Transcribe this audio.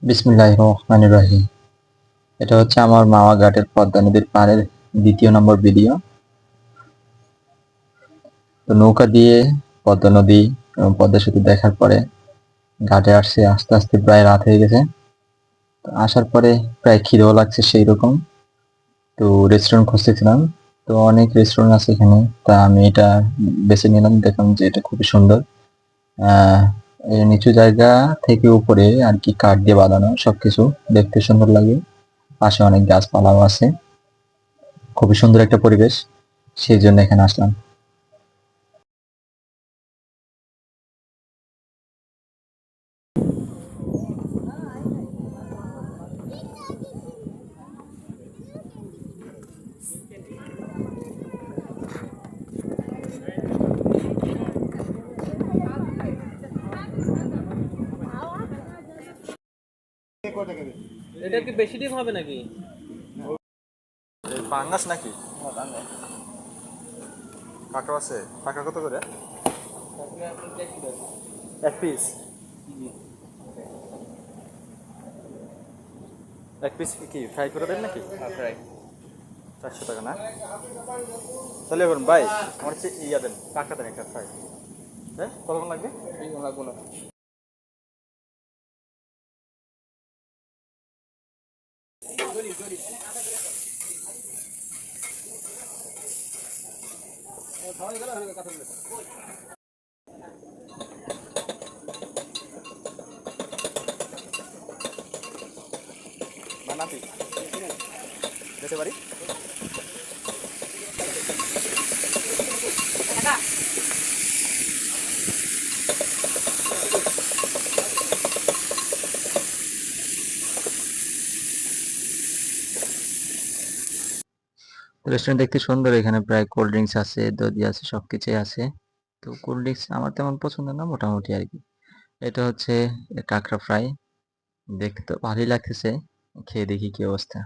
বিসমিল্লাহির রহমানির রহিম। এটা হচ্ছে আমার মাওয়া ঘাটের পদ্মা নদীর পাড়ের দ্বিতীয় নম্বর ভিডিও। তো নৌকা দিয়ে পদ্মা নদী এবং পদ্মা সেতু দেখার পরে ঘাটে আসছে, আস্তে আস্তে প্রায় রাত হয়ে গেছে। তো আসার পরে প্রায় খিদেও লাগছে সেই রকম। তো রেস্টুরেন্ট খুঁজতেছিলাম, তো অনেক রেস্টুরেন্ট আছে এখানে, তা আমি এটা বেছে নিলাম। দেখলাম যে এটা খুবই সুন্দর। আহ এই নিচু জায়গা থেকে উপরে আর কি কাঠ দিয়ে বাঁধানো, সবকিছু দেখতে সুন্দর লাগে। পাশে অনেক গাছপালাও আছে, খুবই সুন্দর একটা পরিবেশ, সেই জন্য এখানে আসলাম। এটা কি বেশি ডিম হবে নাকি? পাঙ্গাস নাকি? কাঁকড়া আছে? কাঁকড়া কত করে? এক পিস? এক পিস কি ফ্রাই করে দেন নাকি? 400 টাকা না? তাহলে এখন ভাই আমার হচ্ছে ইয়া দেন, কাঁকড়া দেন একটা ফ্রাই। হ্যাঁ, কতক্ষণ লাগবে? লাগবো না। না নাতি যেতে পারি? রেস্টুরেন্ট দেখতে সুন্দর, এখানে প্রায় কোল্ড ড্রিঙ্কস আছে, দধি আছে, সবকিছুই আছে। তো কোল্ড ড্রিঙ্কস আমার তেমন পছন্দ না, মোটামুটি আর কি। এটা হচ্ছে কাঁকড়া ফ্রাই, দেখতে তো ভালোই লাগতেছে, খেয়ে দেখি কি অবস্থা।